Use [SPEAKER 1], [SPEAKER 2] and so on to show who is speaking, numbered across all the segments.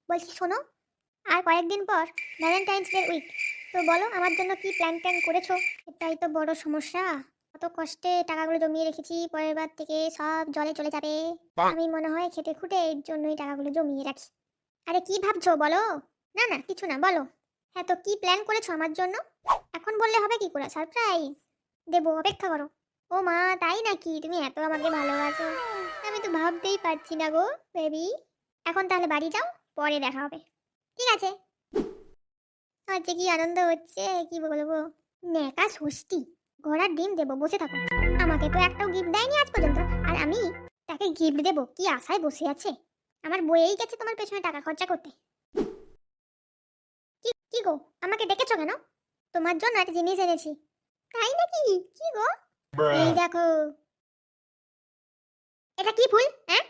[SPEAKER 1] বলছি শোনো, আর কয়েকদিন পর ভ্যালেন্টাইন্স ডে উইক। তো বলো আমার জন্য কি প্ল্যান করেছো? এটাই তো বড় সমস্যা। কত কষ্টে টাকাগুলো জমিয়ে রেখেছি, পরের বার থেকে সব জলে চলে যাবে। আমি মনে হয় খেটে খুঁটে এর জন্যই টাকাগুলো জমিয়ে রাখি। আরে কি ভাবছো বলো? না না কিছু না, বলো। হ্যাঁ তো কি প্ল্যান করেছো আমার জন্য? এখন বললে হবে কি করে? সারপ্রাইজ দেবো, অপেক্ষা করো। ও মা, তাই নাকি? তুমি এত আমাকে ভালোবাসো, আমি তো ভাবতেই পারছি না গো বেবি। এখন তাহলে বাড়ি যাও, পরে দেখা হবে। ঠিক আছে। আজকে কি আনন্দ হচ্ছে কি বলবো। নেকা ষষ্ঠী, ঘোড়ার ডিম দেবো, বসে থাকো। আমাকে তো একটাও গিফট দেয়নি আজ পর্যন্ত, আর আমি তাকে গিফট দেবো কি আশায় বসে আছে? আমার বইয়েই গেছে তোমার পেছনে টাকা খরচা করতে। কি কি গো, আমাকে ডেকেছো কেন? তোমার জন্য একটা জিনিস এনেছি। তাই নাকি? কি গো? এই দেখো। এটা কি ফুল? হ্যাঁ,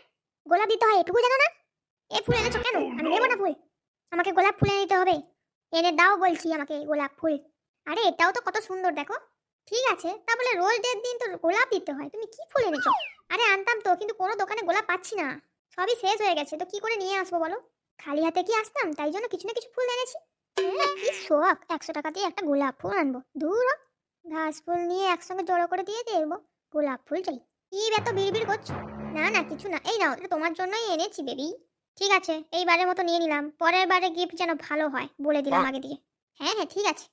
[SPEAKER 1] গোলাপ দিতে হয় এটুকু জানো না? এই ফুল এনেছো কেন? আমি নেবো না ফুল। আমাকে গোলাপ ফুল এনে দিতে হবে। এনে দাও বলছি আমাকে গোলাপ ফুল। আরে এটাও তো কত সুন্দর দেখো। ঠিক আছে, তা বলে রোজ ডের দিন তো গোলাপ দিতে হয়, তুমি কি ফুল এনেছো? আরে আনতাম তো, কিন্তু কোনো দোকানে গোলাপ পাচ্ছি না। সবই শেষ হয়ে গেছে, তো কি করে নিয়ে আসবো বলো? খালি হাতে কি আসতাম? তাই জন্য কিছু না কিছু ফুল এনেছি। কি শখ, 100 টাকা দিয়ে একটা গোলাপ ফুল আনবো? দূর হ। ঘাস ফুল নিয়ে একসঙ্গে জড়ো করে দিয়ে দেবো। গোলাপ ফুল চাই? কি এত বিড়বিড় করছো? না না কিছু না, এই নাও, এটা তোমার জন্যই এনেছি বেবি। ঠিক আছে, এইবারের মতো নিয়ে নিলাম, পরের বারে গিফট যেন ভালো হয় বলে দিলাম আগে দিয়ে। হ্যাঁ হ্যাঁ ঠিক আছে।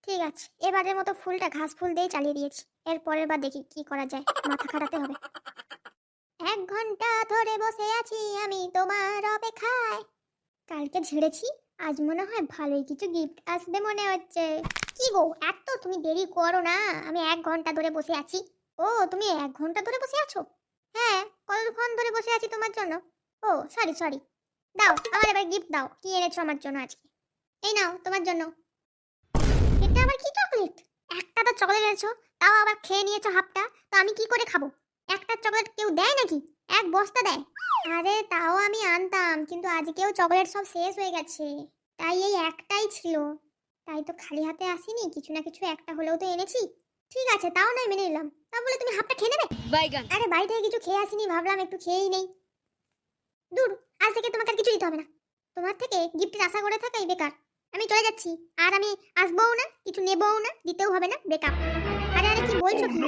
[SPEAKER 1] ঠিক আছে, এবারের মতো ফুলটা ঘাস ফুল দিয়ে চালিয়ে দিয়েছি। এর পরের বার দেখি কি করা যায়, মাথা খাটাতে হবে। 1 ঘন্টা ধরে বসে আছি আমি তোমার অপেক্ষায়। কালকে ঝেড়েছি, আজ মনে হয় ভালোই কিছু গিফট আসবে মনে হচ্ছে। কি গো, এত তুমি দেরি করো না। আমি 1 ঘন্টা ধরে বসে আছি। ও, তুমি 1 ঘন্টা ধরে বসে আছো? হ্যাঁ, কতক্ষণ ধরে বসে আছি তোমার জন্য। ও সরি সরি। দাও আমার এবার গিফট দাও, কি এনেছো আমার জন্য আজকে? এই নাও তোমার জন্য। এটা আবার কি চকলেট? একটা তো চকলেট এনেছো, তাও আবার খেয়ে নিয়েছো হাফটা। তো আমি কি করে খাবো? একটা চকলেট কেউ দেয় নাকি? এক বস্তা দেয়। আরে তাও আমি আনতাম, কিন্তু আজকেও চকলেট সব শেষ হয়ে গেছে। তাই এই একটাই ছিল। তাই তো খালি হাতে আসিনি, কিছু না কিছু একটা হলেও তো এনেছি। ঠিক আছে, তাও নয় মেনে নিলাম। তা বলে তুমি হাফটা খেয়ে নেবে? বাইগান। আরে বাড়ি থেকে কিছু খেয়ে আসিনি, ভাবলাম একটু খেয়েই নেই। দূর, আজ থেকে তোমাকে আর কিছু দিতে হবে না। তোমার থেকে গিফটের আশা করে থাকাই বেকার। আমি চলে যাচ্ছি। আর আমি আসবও না, কিছু নেবও না, দিতেও হবে না, বেকার। আরে আরে কি বলছো কি?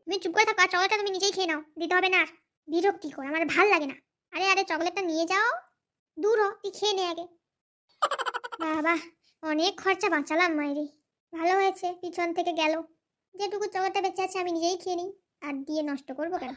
[SPEAKER 1] তুমি চুপ করে থাকো, আর চকলেটটা তুমি নিজেই খেয়ে নাও, দিতে হবে না আর। বিরক্তিকর, আমার ভাল লাগে না। আরে আরে চকলেটটা নিয়ে যাও। দূর হ, তুই খেয়ে নে আগে। বাবা, অনেক খরচা বাঁচালাম মায়েরি। ভালো হয়েছে পিছন থেকে গেল। যেটুকু চকলেটটা বেঁচে আছে আমি নিজেই খেয়ে নিই, আর দিয়ে নষ্ট করবো কেন?